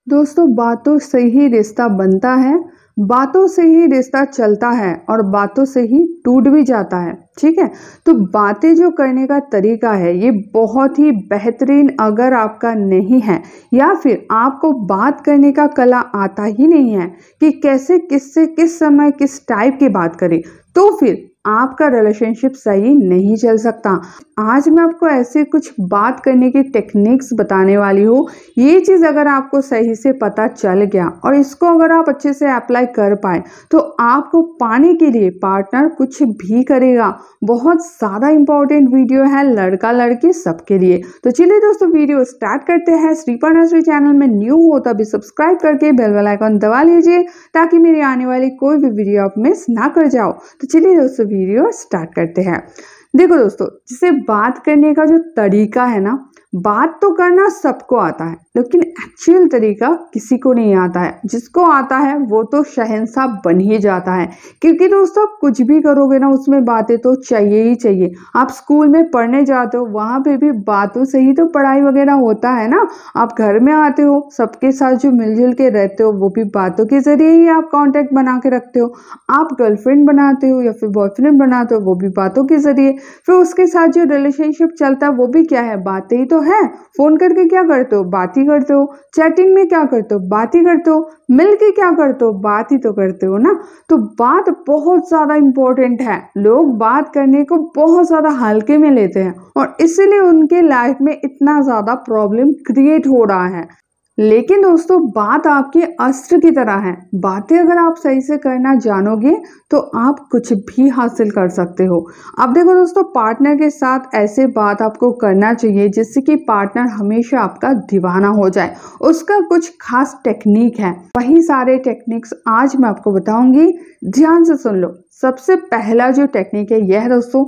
दोस्तों, बातों से ही रिश्ता बनता है, बातों से ही रिश्ता चलता है और बातों से ही टूट भी जाता है। ठीक है, तो बातें जो करने का तरीका है ये बहुत ही बेहतरीन अगर आपका नहीं है या फिर आपको बात करने का कला आता ही नहीं है कि कैसे किससे किस समय किस टाइप की बात करें, तो फिर आपका रिलेशनशिप सही नहीं चल सकता। आज मैं आपको ऐसे कुछ बात करने की टेक्निक्स बताने वाली हूँ। ये चीज़ अगर आपको सही से पता चल गया और इसको अगर आप अच्छे से अप्लाई कर पाए तो आपको पाने के लिए पार्टनर कुछ भी करेगा। बहुत ज़्यादा इंपॉर्टेंट वीडियो है लड़का लड़की सबके लिए। तो चलिए दोस्तों, वीडियो स्टार्ट करते हैं। श्रीपा नर्सरी चैनल में न्यू हो तो अभी सब्सक्राइब करके बेल आइकन दबा लीजिए ताकि मेरी आने वाली कोई भी वीडियो आप मिस ना कर जाओ। तो चलिए दोस्तों, वीडियो स्टार्ट करते हैं। देखो दोस्तों, जिसे बात करने का जो तरीका है ना, बात तो करना सबको आता है लेकिन एक्चुअल तरीका किसी को नहीं आता है। जिसको आता है वो तो शहंशाह बन ही जाता है, क्योंकि दोस्तों कुछ भी करोगे ना उसमें बातें तो चाहिए ही चाहिए। आप स्कूल में पढ़ने जाते हो, वहां पे भी बातों से ही तो पढ़ाई वगैरह होता है ना। आप घर में आते हो, सबके साथ जो मिलजुल के रहते हो वो भी बातों के जरिए ही आप कांटेक्ट बना के रखते हो। आप गर्लफ्रेंड बनाते हो या फिर बॉयफ्रेंड बनाते हो, वो भी बातों के जरिए। फिर उसके साथ जो रिलेशनशिप चलता है वो भी क्या है, बातें ही तो है। फोन करके क्या करते हो, बात ही करते हो। चैटिंग में क्या करते हो, बात ही करते हो। मिल के क्या करते हो, बात ही तो करते हो ना। तो बात बहुत ज्यादा इंपॉर्टेंट है। लोग बात करने को बहुत ज्यादा हल्के में लेते हैं और इसीलिए उनके लाइफ में इतना ज्यादा प्रॉब्लम क्रिएट हो रहा है। लेकिन दोस्तों, बात आपके अस्त्र की तरह है। बातें अगर आप सही से करना जानोगे तो आप कुछ भी हासिल कर सकते हो। अब देखो दोस्तों, पार्टनर के साथ ऐसे बात आपको करना चाहिए जिससे कि पार्टनर हमेशा आपका दीवाना हो जाए। उसका कुछ खास टेक्निक है, वही सारे टेक्निक्स आज मैं आपको बताऊंगी। ध्यान से सुन लो। सबसे पहला जो टेक्निक है यह है दोस्तों,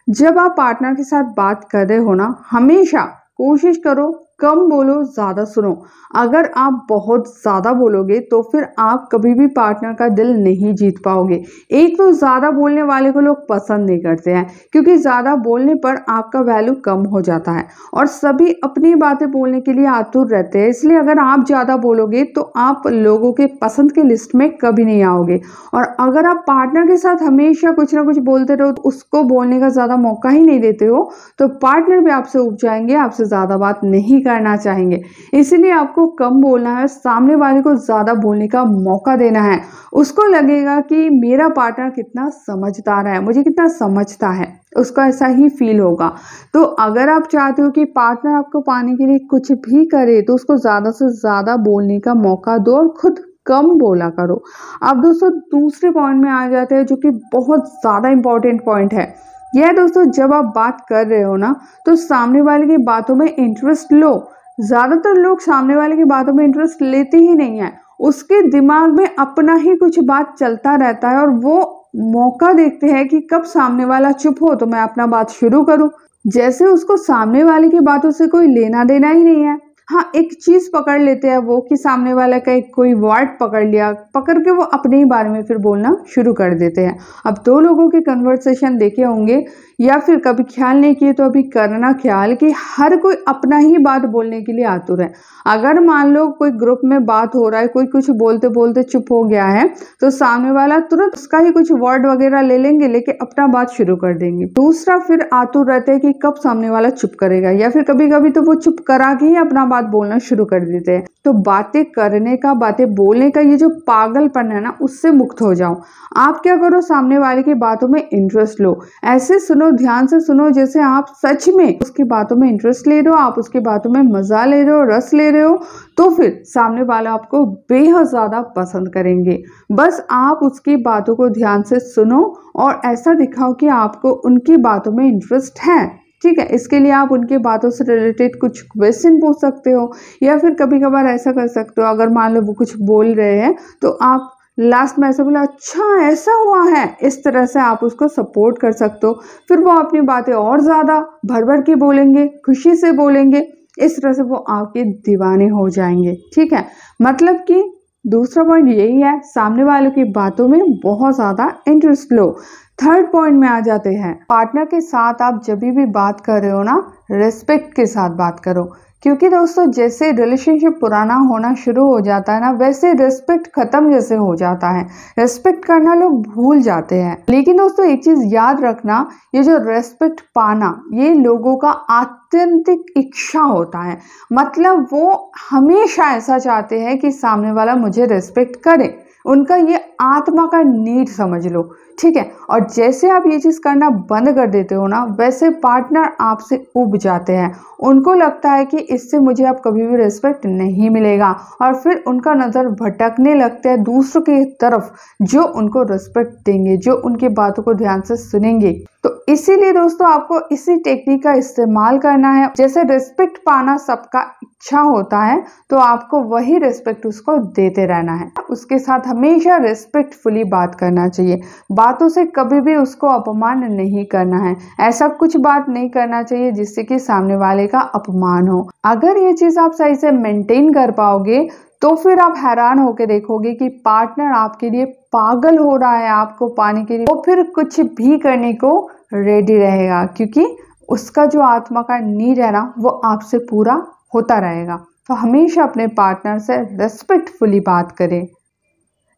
जब आप पार्टनर के साथ बात कर रहे हो ना, हमेशा कोशिश करो कम बोलो, ज्यादा सुनो। अगर आप बहुत ज्यादा बोलोगे तो फिर आप कभी भी पार्टनर का दिल नहीं जीत पाओगे। एक तो ज्यादा बोलने वाले को लोग पसंद नहीं करते हैं, क्योंकि ज्यादा बोलने पर आपका वैल्यू कम हो जाता है और सभी अपनी बातें बोलने के लिए आतुर रहते हैं। इसलिए अगर आप ज्यादा बोलोगे तो आप लोगों के पसंद के लिस्ट में कभी नहीं आओगे। और अगर आप पार्टनर के साथ हमेशा कुछ ना कुछ बोलते रहो, तो उसको बोलने का ज्यादा मौका ही नहीं देते हो, तो पार्टनर भी आपसे उब जाएंगे, आपसे ज्यादा बात नहीं करना चाहेंगे। इसीलिए आपको कम बोलना है, सामने वाले को ज्यादा बोलने का मौका देना है। उसको लगेगा कि मेरा पार्टनर कितना समझदार है, मुझे कितना समझता है, उसका ऐसा ही फील होगा। तो अगर आप चाहते हो कि पार्टनर आपको पाने के लिए कुछ भी करे तो उसको ज्यादा से ज्यादा बोलने का मौका दो और खुद कम बोला करो। अब दोस्तों, दूसरे पॉइंट में आ जाते हैं जो कि बहुत ज्यादा इंपॉर्टेंट पॉइंट है। यह दोस्तों, जब आप बात कर रहे हो ना तो सामने वाले की बातों में इंटरेस्ट लो। ज्यादातर लोग सामने वाले की बातों में इंटरेस्ट लेते ही नहीं है। उसके दिमाग में अपना ही कुछ बात चलता रहता है और वो मौका देखते हैं कि कब सामने वाला चुप हो तो मैं अपना बात शुरू करूं। जैसे उसको सामने वाले की बातों से कोई लेना देना ही नहीं है। हाँ, एक चीज पकड़ लेते हैं वो कि सामने वाला का एक कोई वर्ड पकड़ लिया, पकड़ के वो अपने ही बारे में फिर बोलना शुरू कर देते हैं। अब दो लोगों के कन्वर्सेशन देखे होंगे या फिर कभी ख्याल नहीं किए तो अभी करना ख्याल कि हर कोई अपना ही बात बोलने के लिए आतुर है। अगर मान लो कोई ग्रुप में बात हो रहा है, कोई कुछ बोलते बोलते चुप हो गया है तो सामने वाला तुरंत उसका ही कुछ वर्ड वगैरह ले लेंगे, लेके अपना बात शुरू कर देंगे। दूसरा फिर आतुर रहते हैं कि कब सामने वाला चुप करेगा, या फिर कभी कभी तो वो चुप करा के ही अपना बात बोलना शुरू कर देते हैं। तो बातें करने का, बातें बोलने का ये जो पागलपन है ना, उससे मुक्त हो जाओ। आप क्या करो, सामने वाले की बातों में इंटरेस्ट लो। ऐसे सुनो, ध्यान से सुनो जैसे आप सच में उसकी बातों में इंटरेस्ट ले रहे हो, आप उसकी बातों में मजा ले रहे हो, रस ले रहे हो। तो फिर सामने वाला आपको बेहद ज्यादा पसंद करेंगे। बस आप उसकी बातों को ध्यान से सुनो और ऐसा दिखाओ कि आपको उनकी बातों में इंटरेस्ट है। ठीक है, इसके लिए आप उनके बातों से रिलेटेड कुछ क्वेश्चन पूछ सकते हो, या फिर कभी कभार ऐसा कर सकते हो, अगर मान लो वो कुछ बोल रहे हैं तो आप लास्ट में ऐसा बोला, अच्छा ऐसा हुआ है, इस तरह से आप उसको सपोर्ट कर सकते हो। फिर वो अपनी बातें और ज्यादा भर भर के बोलेंगे, खुशी से बोलेंगे। इस तरह से वो आपके दीवाने हो जाएंगे। ठीक है, मतलब कि दूसरा पॉइंट यही है, सामने वालों की बातों में बहुत ज्यादा इंटरेस्ट लो। थर्ड पॉइंट में आ जाते हैं, पार्टनर के साथ आप जब भी बात कर रहे हो ना, रिस्पेक्ट के साथ बात करो। क्योंकि दोस्तों जैसे रिलेशनशिप पुराना होना शुरू हो जाता है ना, वैसे रिस्पेक्ट खत्म जैसे हो जाता है, रिस्पेक्ट करना लोग भूल जाते हैं। लेकिन दोस्तों एक चीज याद रखना, ये जो रिस्पेक्ट पाना ये लोगों का आत्यंतिक इच्छा होता है। मतलब वो हमेशा ऐसा चाहते हैं कि सामने वाला मुझे रिस्पेक्ट करे, उनका ये आत्मा का नीड समझ लो, ठीक है। और जैसे आप ये चीज करना बंद कर देते हो ना, वैसे पार्टनर आपसे उब जाते हैं। उनको लगता है कि इससे मुझे अब कभी भी रिस्पेक्ट नहीं मिलेगा, और फिर उनका नजर भटकने लगता है दूसरों की तरफ जो उनको रिस्पेक्ट देंगे, जो उनकी बातों को ध्यान से सुनेंगे। तो इसीलिए दोस्तों आपको इसी टेक्निक का इस्तेमाल करना है। जैसे रिस्पेक्ट पाना सबका इच्छा होता है, तो आपको वही रिस्पेक्ट उसको देते रहना है। उसके साथ हमेशा रिस्पेक्टफुली बात करना चाहिए, बातों से कभी भी उसको अपमान नहीं करना है। ऐसा कुछ बात नहीं करना चाहिए जिससे कि सामने वाले का अपमान हो। अगर ये चीज आप सही से मेंटेन कर पाओगे तो फिर आप हैरान होकर देखोगे कि पार्टनर आपके लिए पागल हो रहा है आपको पाने के लिए, वो फिर कुछ भी करने को रेडी रहेगा, क्योंकि उसका जो आत्मा का नीड है ना वो आपसे पूरा होता रहेगा। तो हमेशा अपने पार्टनर से रेस्पेक्टफुली बात करें।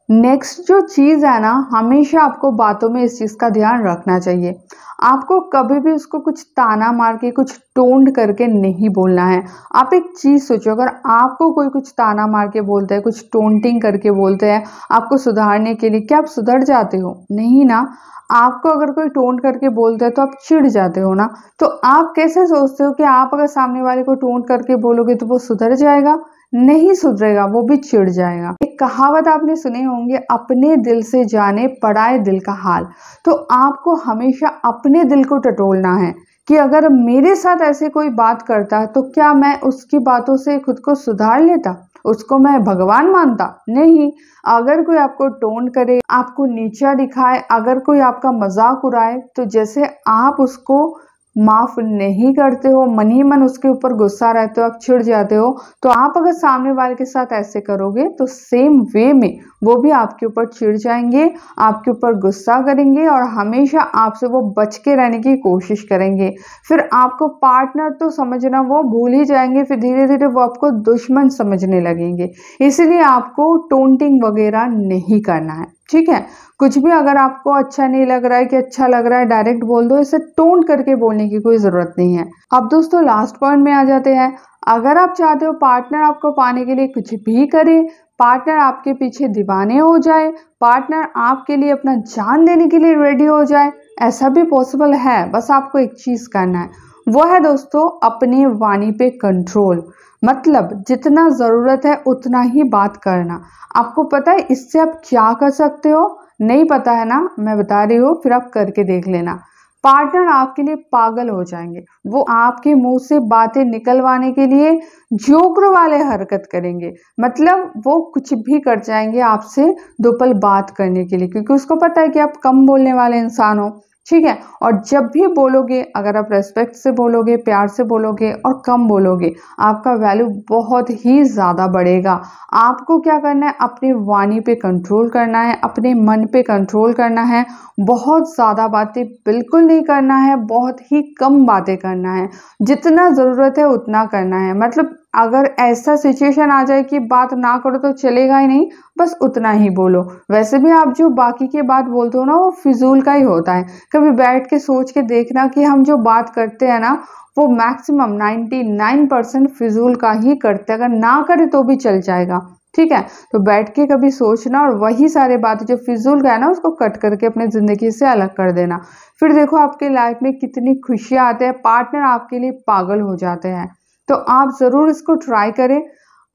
नेक्स्ट जो चीज़ है ना, हमेशा आपको बातों में इस चीज़ का ध्यान रखना चाहिए। आपको कभी भी उसको कुछ ताना मार के, कुछ टोंट करके नहीं बोलना है। आप एक चीज़ सोचो, अगर आपको कोई कुछ ताना मार के बोलता है, कुछ टोंटिंग करके बोलते हैं आपको सुधारने के लिए, क्या आप सुधर जाते हो? नहीं ना। आपको अगर कोई टोंट करके बोलता है तो आप चिढ़ जाते हो ना। तो आप कैसे सोचते हो कि आप अगर सामने वाले को टोंट करके बोलोगे तो वो सुधर जाएगा? नहीं सुधरेगा, वो भी चिढ़ जाएगा। एक कहावत आपने सुने होंगे, अपने दिल से जाने पराए दिल का हाल। तो आपको हमेशा अपने दिल को टटोलना है कि अगर मेरे साथ ऐसे कोई बात करता तो क्या मैं उसकी बातों से खुद को सुधार लेता, उसको मैं भगवान मानता? नहीं। अगर कोई आपको टोंट करे, आपको नीचा दिखाए, अगर कोई आपका मजाक उड़ाए, तो जैसे आप उसको माफ नहीं करते हो, मन ही मन उसके ऊपर गुस्सा रहते हो, आप चिढ़ जाते हो, तो आप अगर सामने वाले के साथ ऐसे करोगे तो सेम वे में वो भी आपके ऊपर चिढ़ जाएंगे, आपके ऊपर गुस्सा करेंगे और हमेशा आपसे वो बच के रहने की कोशिश करेंगे। फिर आपको पार्टनर तो समझना वो भूल ही जाएंगे, फिर धीरे धीरे वो आपको दुश्मन समझने लगेंगे। इसलिए आपको टोंटिंग वगैरह नहीं करना है, ठीक है। कुछ भी अगर आपको अच्छा नहीं लग रहा है कि अच्छा लग रहा है, डायरेक्ट बोल दो, इसे टोंट करके बोलने की कोई जरूरत नहीं है। अब दोस्तों लास्ट पॉइंट में आ जाते हैं। अगर आप चाहते हो पार्टनर आपको पाने के लिए कुछ भी करे, पार्टनर आपके पीछे दीवाने हो जाए, पार्टनर आपके लिए अपना जान देने के लिए रेडी हो जाए, ऐसा भी पॉसिबल है। बस आपको एक चीज करना है, वो है दोस्तों अपनी वाणी पे कंट्रोल। मतलब जितना ज़रूरत है उतना ही बात करना। आपको पता है इससे आप क्या कर सकते हो? नहीं पता है ना, मैं बता रही हूँ, फिर आप करके देख लेना। पार्टनर आपके लिए पागल हो जाएंगे, वो आपके मुंह से बातें निकलवाने के लिए जोकर वाले हरकत करेंगे। मतलब वो कुछ भी कर जाएंगे आपसे दो पल बात करने के लिए, क्योंकि उसको पता है कि आप कम बोलने वाले इंसान हो, ठीक है। और जब भी बोलोगे, अगर आप रेस्पेक्ट से बोलोगे, प्यार से बोलोगे और कम बोलोगे, आपका वैल्यू बहुत ही ज़्यादा बढ़ेगा। आपको क्या करना है, अपनी वाणी पे कंट्रोल करना है, अपने मन पे कंट्रोल करना है। बहुत ज़्यादा बातें बिल्कुल नहीं करना है, बहुत ही कम बातें करना है, जितना ज़रूरत है उतना करना है। मतलब अगर ऐसा सिचुएशन आ जाए कि बात ना करो तो चलेगा ही नहीं, बस उतना ही बोलो। वैसे भी आप जो बाकी के बात बोलते हो ना, वो फिजूल का ही होता है। कभी बैठ के सोच के देखना कि हम जो बात करते हैं ना, वो मैक्सिमम 99% फिजूल का ही करते हैं। अगर ना करे तो भी चल जाएगा, ठीक है। तो बैठ के कभी सोचना और वही सारे बातें जो फिजूल का है ना, उसको कट करके अपने ज़िंदगी से अलग कर देना। फिर देखो आपके लाइफ में कितनी खुशियाँ आते हैं, पार्टनर आपके लिए पागल हो जाते हैं। तो आप ज़रूर इसको ट्राई करें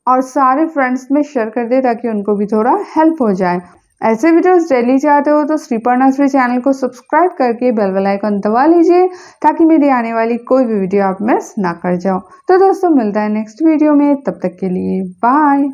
और सारे फ्रेंड्स में शेयर कर दें ताकि उनको भी थोड़ा हेल्प हो जाए। ऐसे वीडियोस डेली चाहते हो तो श्रीपर्णाश्री चैनल को सब्सक्राइब करके बेल आइकन दबा लीजिए ताकि मेरी आने वाली कोई भी वीडियो आप मिस ना कर जाओ। तो दोस्तों मिलता है नेक्स्ट वीडियो में, तब तक के लिए बाय।